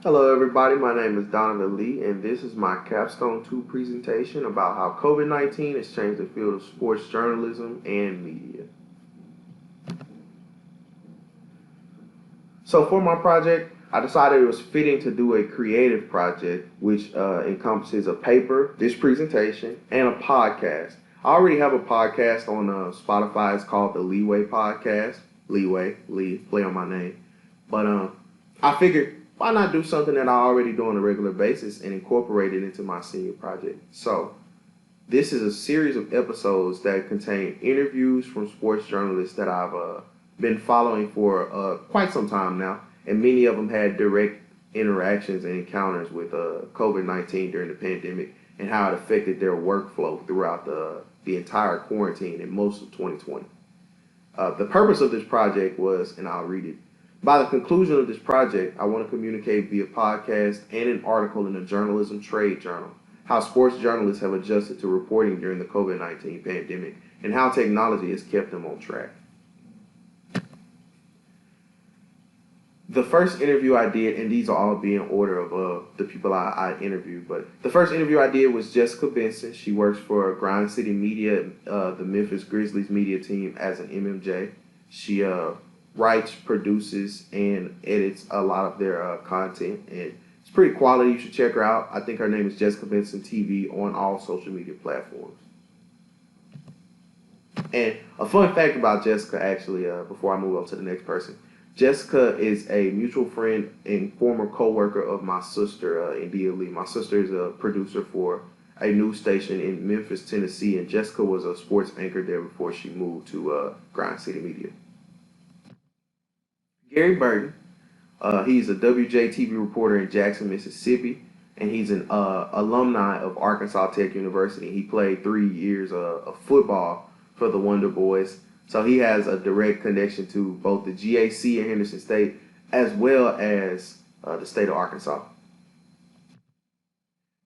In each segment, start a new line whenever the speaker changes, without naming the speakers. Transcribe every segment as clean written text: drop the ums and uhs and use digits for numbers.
Hello, everybody. My name is Donovan Lee, and this is my Capstone 2 presentation about how COVID-19 has changed the field of sports journalism and media. So, for my project, I decided it was fitting to do a creative project which encompasses a paper, this presentation, and a podcast. I already have a podcast on Spotify. It's called the Leeway Podcast. Lee, play on my name. But I figured, why not do something that I already do on a regular basis and incorporate it into my senior project? So, this is a series of episodes that contain interviews from sports journalists that I've been following for quite some time now, and many of them had direct interactions and encounters with COVID-19 during the pandemic and how it affected their workflow throughout the entire quarantine and most of 2020. The purpose of this project was, and I'll read it. By the conclusion of this project, I want to communicate via podcast and an article in the Journalism Trade Journal how sports journalists have adjusted to reporting during the COVID-19 pandemic and how technology has kept them on track. The first interview I did, and these will all be in order of the people I interviewed, but the first interview I did was Jessica Benson. She works for Grind City Media, the Memphis Grizzlies media team, as an MMJ. She writes, produces, and edits a lot of their content, and it's pretty quality. You should check her out. I think her name is Jessica Benson TV on all social media platforms. And a fun fact about Jessica, actually, before I move on to the next person. Jessica is a mutual friend and former co-worker of my sister, India Lee. My sister is a producer for a news station in Memphis, Tennessee, and Jessica was a sports anchor there before she moved to Grind City Media. Gary Burton, he's a WJTV reporter in Jackson, Mississippi, and he's an alumni of Arkansas Tech University. He played 3 years of football for the Wonder Boys. So he has a direct connection to both the GAC in Henderson State as well as the state of Arkansas.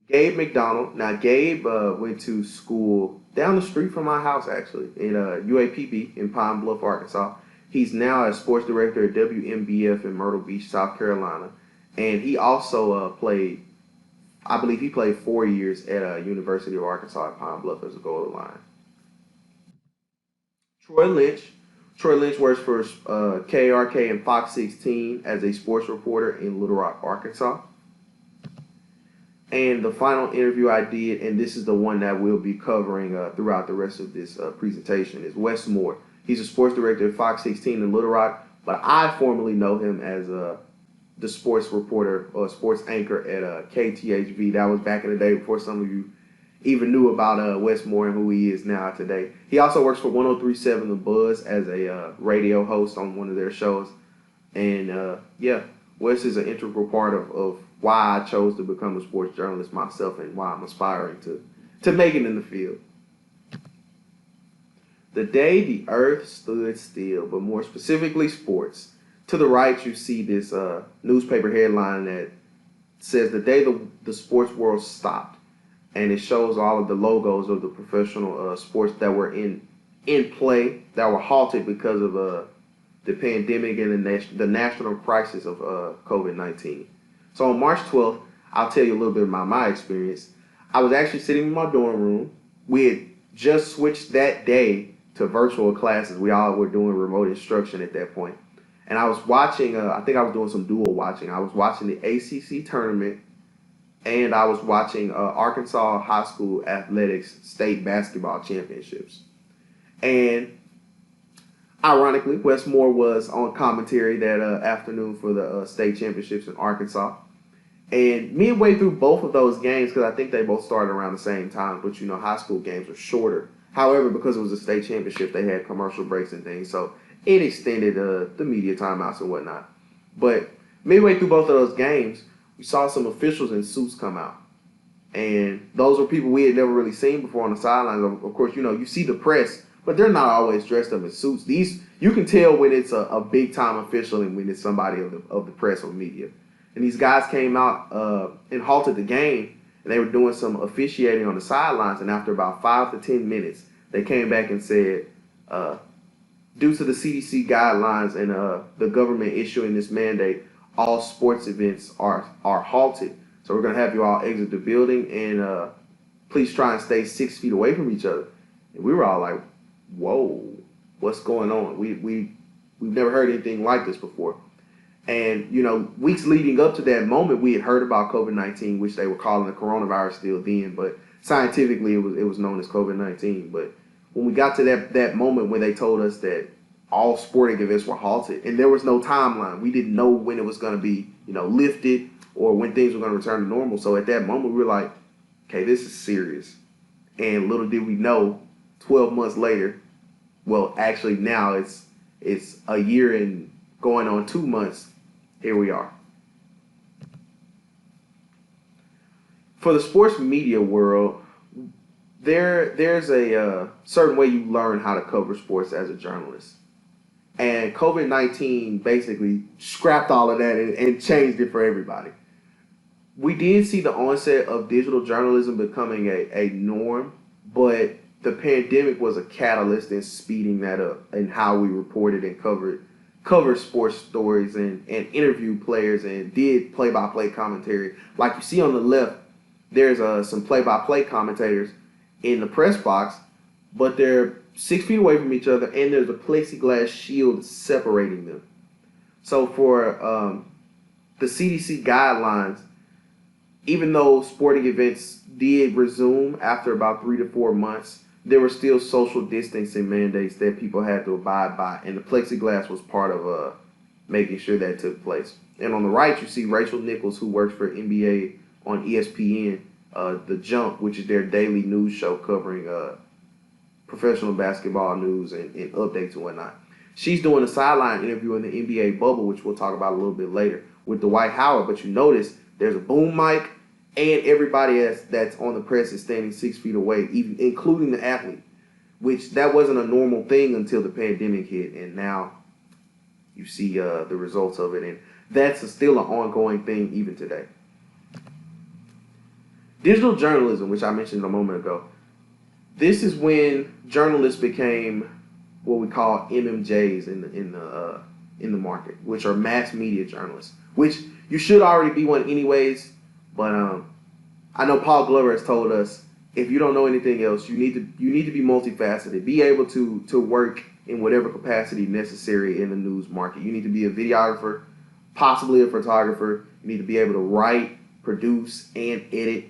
Gabe McDonald. Now, Gabe went to school down the street from my house, actually, in UAPB in Pine Bluff, Arkansas. He's now a sports director at WMBF in Myrtle Beach, South Carolina. And he also played, I believe he played 4 years at University of Arkansas at Pine Bluff as a goal line. Troy Lynch. Troy Lynch works for KRK and Fox 16 as a sports reporter in Little Rock, Arkansas. And the final interview I did, and this is the one that we'll be covering throughout the rest of this presentation, is Wes Moore. He's a sports director at Fox 16 in Little Rock, but I formerly know him as the sports reporter or sports anchor at KTHV. That was back in the day before some of you even knew about Wes Moore and who he is now today. He also works for 103.7 The Buzz as a radio host on one of their shows. And Wes is an integral part of why I chose to become a sports journalist myself and why I'm aspiring to make it in the field. The day the earth stood still, but more specifically sports. To the right, you see this newspaper headline that says the day the sports world stopped. And it shows all of the logos of the professional sports that were in play, that were halted because of the pandemic and the national crisis of COVID-19. So on March 12th, I'll tell you a little bit about my experience. I was actually sitting in my dorm room. We had just switched that day to virtual classes. We all were doing remote instruction at that point. And I was watching, I think I was doing some dual watching. I was watching the ACC tournament, and I was watching Arkansas High School Athletics State Basketball Championships. And ironically, Wes Moore was on commentary that afternoon for the state championships in Arkansas. And midway through both of those games, because I think they both started around the same time, but you know, high school games are shorter. However, because it was a state championship, they had commercial breaks and things, so it extended the media timeouts and whatnot. But midway through both of those games, we saw some officials in suits come out. And those were people we had never really seen before on the sidelines. Of course, you know, you see the press, but they're not always dressed up in suits. These, you can tell when it's a big-time official and when it's somebody of the press or media. And these guys came out and halted the game, and they were doing some officiating on the sidelines. And after about 5 to 10 minutes, they came back and said, due to the CDC guidelines and the government issuing this mandate, all sports events are halted. So we're gonna have you all exit the building and please try and stay 6 feet away from each other. And we were all like, whoa, what's going on? We've never heard anything like this before. And weeks leading up to that moment, we had heard about COVID-19, which they were calling the coronavirus still then, but scientifically it was known as COVID-19. But when we got to that moment when they told us that all sporting events were halted, and there was no timeline, we didn't know when it was going to be lifted or when things were going to return to normal. So at that moment, we were like, okay, this is serious. And little did we know, 12 months later, well, actually now it's a year and going on 2 months. Here we are. For the sports media world, there's a certain way you learn how to cover sports as a journalist. And COVID-19 basically scrapped all of that and changed it for everybody. We did see the onset of digital journalism becoming a norm, but the pandemic was a catalyst in speeding that up and how we reported and covered sports stories and interviewed players and did play-by-play commentary. Like you see on the left, there's some play-by-play commentators in the press box, but they're 6 feet away from each other, and there's a plexiglass shield separating them. So for the CDC guidelines, even though sporting events did resume after about 3 to 4 months, there were still social distancing mandates that people had to abide by, and the plexiglass was part of making sure that took place. And on the right, you see Rachel Nichols, who works for NBA on ESPN, The Jump, which is their daily news show covering professional basketball news and updates and whatnot. She's doing a sideline interview in the NBA bubble, which we'll talk about a little bit later, with Dwight Howard. But you notice there's a boom mic, and everybody that's on the press is standing 6 feet away, even including the athlete, which that wasn't a normal thing until the pandemic hit, and now you see the results of it, and that's still an ongoing thing even today. Digital journalism, which I mentioned a moment ago, this is when journalists became what we call MMJs in the market, which are mass media journalists, which you should already be one anyways. But I know Paul Glover has told us, if you don't know anything else, you need to be multifaceted, be able to work in whatever capacity necessary in the news market. You need to be a videographer, possibly a photographer. You need to be able to write, produce, and edit,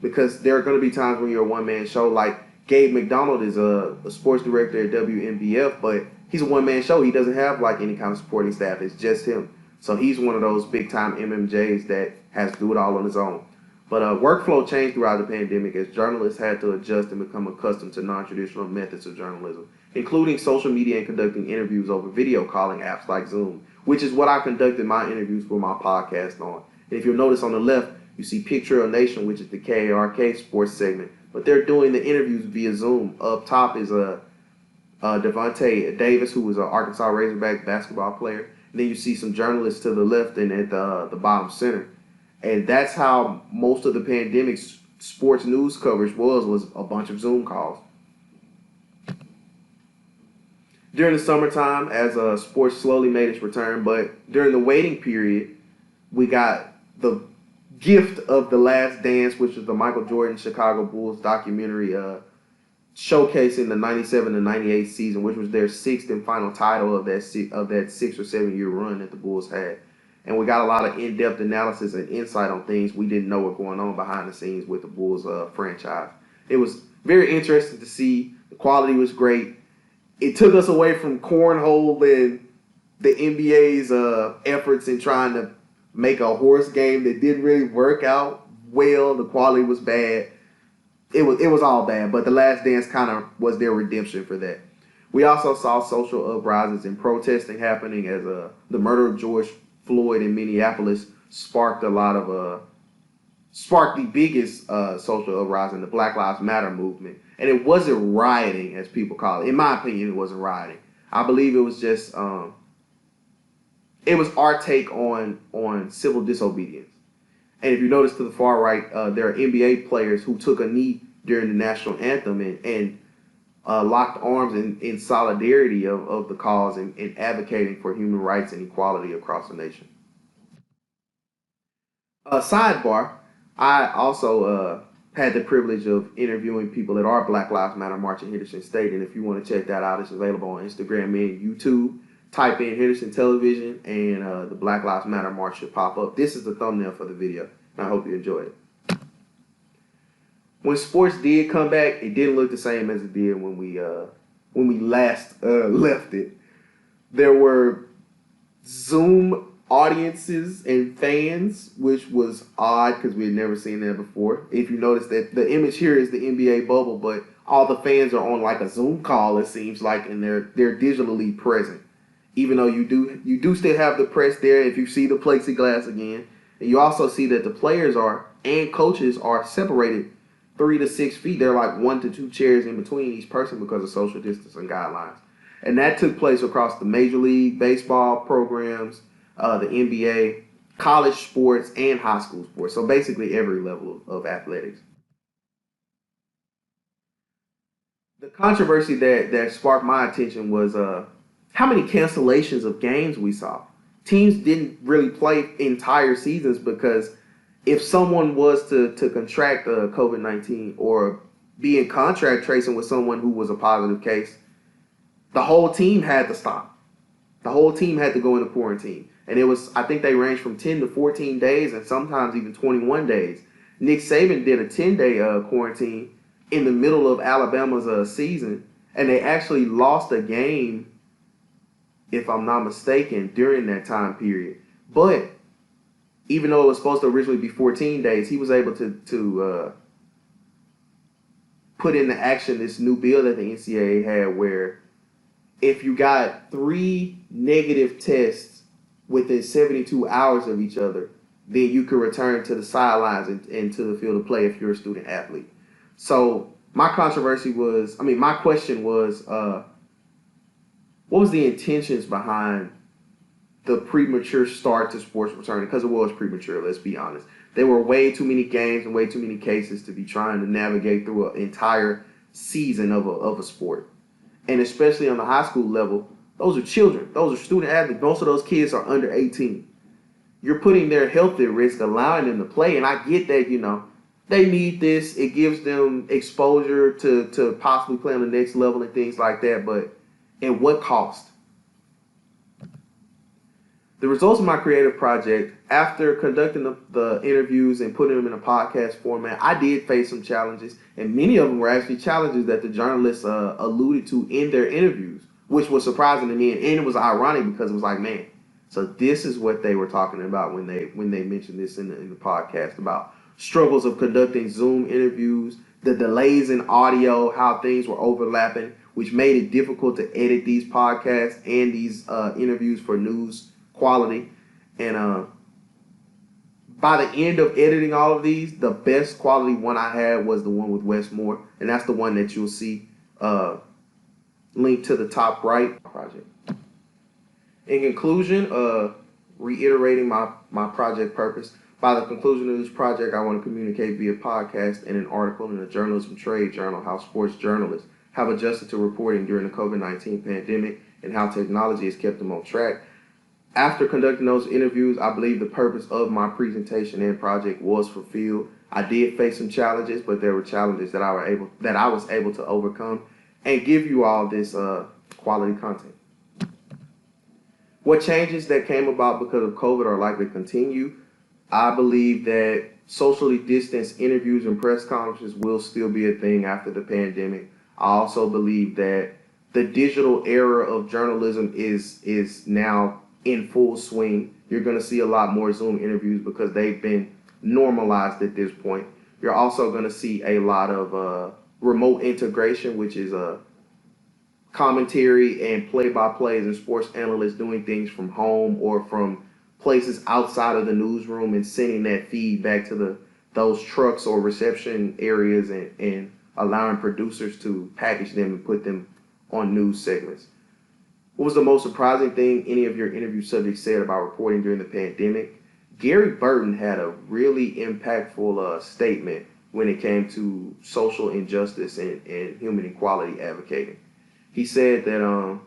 because there are going to be times when you're a one-man show. Like Gabe McDonald is a sports director at WNBF, but he's a one-man show. He doesn't have like any kind of supporting staff. It's just him. So he's one of those big-time MMJs that has to do it all on his own. But workflow changed throughout the pandemic as journalists had to adjust and become accustomed to non-traditional methods of journalism, including social media and conducting interviews over video calling apps like Zoom, which is what I conducted my interviews for my podcast on. And if you'll notice on the left, you see Picture Nation, which is the KARK sports segment, but they're doing the interviews via Zoom. Up top is Devontae Davis, who was an Arkansas Razorback basketball player. And then you see some journalists to the left and at the bottom center. And that's how most of the pandemic sports news coverage was a bunch of Zoom calls. During the summertime, as sports slowly made its return, but during the waiting period, we got the gift of The Last Dance, which was the Michael Jordan Chicago Bulls documentary showcasing the 97 to 98 season, which was their sixth and final title of that 6 or 7 year run that the Bulls had. And we got a lot of in-depth analysis and insight on things we didn't know were going on behind the scenes with the Bulls franchise. It was very interesting to see. The quality was great. It took us away from cornhole and the NBA's efforts in trying to make a horse game that didn't really work out well. The quality was bad. It was all bad, but The Last Dance kind of was their redemption for that. We also saw social uprisings and protesting happening as the murder of George Floyd in Minneapolis sparked the biggest social uprising, the Black Lives Matter movement. And it wasn't rioting, as people call it. In my opinion, it wasn't rioting. I believe it was just it was our take on civil disobedience. And if you notice to the far right, there are NBA players who took a knee during the national anthem and locked arms in solidarity of the cause and advocating for human rights and equality across the nation. Sidebar, I also had the privilege of interviewing people at our Black Lives Matter March in Henderson State, and if you want to check that out, it's available on Instagram and YouTube. Type in Henderson Television, and the Black Lives Matter March should pop up. This is the thumbnail for the video, and I hope you enjoy it. When sports did come back, it didn't look the same as it did when we last left it. There were Zoom audiences and fans, which was odd because we had never seen that before. If you notice that the image here is the NBA bubble, but all the fans are on like a Zoom call, it seems like, and they're digitally present. Even though you do still have the press there, if you see the plexiglass again, and you also see that the players and coaches are separated 3 to 6 feet. They're like 1 to 2 chairs in between each person because of social distancing guidelines. And that took place across the Major League Baseball programs, the NBA, college sports, and high school sports. So basically every level of athletics. The controversy that sparked my attention was how many cancellations of games we saw. Teams didn't really play entire seasons because if someone was to contract COVID-19 or be in contract tracing with someone who was a positive case, the whole team had to stop. The whole team had to go into quarantine. And it was, I think they ranged from 10 to 14 days and sometimes even 21 days. Nick Saban did a 10-day quarantine in the middle of Alabama's season, and they actually lost a game, if I'm not mistaken, during that time period. But even though it was supposed to originally be 14 days, he was able to put into action this new bill that the NCAA had where if you got 3 negative tests within 72 hours of each other, then you could return to the sidelines and to the field of play if you're a student athlete. So my question was, what was the intentions behind the premature start to sports returning? Because it was premature, let's be honest. There were way too many games and way too many cases to be trying to navigate through an entire season of a sport. And especially on the high school level, those are children. Those are student athletes. Most of those kids are under 18. You're putting their health at risk, allowing them to play. And I get that, they need this. It gives them exposure to possibly play on the next level and things like that. But at what cost? The results of my creative project, after conducting the interviews and putting them in a podcast format, I did face some challenges, and many of them were actually challenges that the journalists alluded to in their interviews, which was surprising to me, and it was ironic because it was like, man, so this is what they were talking about when they mentioned this in the podcast about struggles of conducting Zoom interviews, the delays in audio, how things were overlapping, which made it difficult to edit these podcasts and these interviews for news quality. And by the end of editing all of these, the best quality one I had was the one with Wes Moore, and that's the one that you'll see linked to the top right project. In conclusion, reiterating my project purpose, by the conclusion of this project, I want to communicate via podcast and an article in the Journalism Trade Journal how sports journalists have adjusted to reporting during the COVID-19 pandemic and how technology has kept them on track. After conducting those interviews, I believe the purpose of my presentation and project was fulfilled. I did face some challenges, but there were challenges that I was able to overcome and give you all this quality content. What changes that came about because of COVID are likely to continue. I believe that socially distanced interviews and press conferences will still be a thing after the pandemic. I also believe that the digital era of journalism is now in full swing. You're going to see a lot more Zoom interviews because they've been normalized at this point. You're also going to see a lot of remote integration, which is commentary and play-by-plays and sports analysts doing things from home or from places outside of the newsroom and sending that feed back to those trucks or reception areas and allowing producers to package them and put them on news segments. What was the most surprising thing any of your interview subjects said about reporting during the pandemic? Gary Burton had a really impactful statement when it came to social injustice and human equality advocating. He said that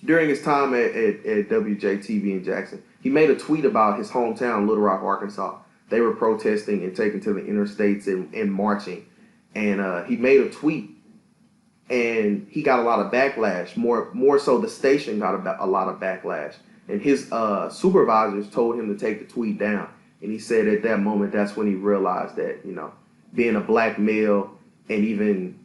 during his time at WJTV in Jackson, he made a tweet about his hometown, Little Rock, Arkansas. They were protesting and taking to the interstates and marching. And he made a tweet, and he got a lot of backlash. More so, the station got a lot of backlash. And his supervisors told him to take the tweet down. And he said at that moment, that's when he realized that, being a black male and even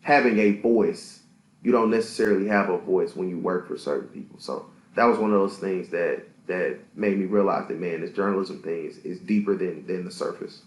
having a voice, you don't necessarily have a voice when you work for certain people. So that was one of those things that made me realize that, man, this journalism thing is deeper than the surface.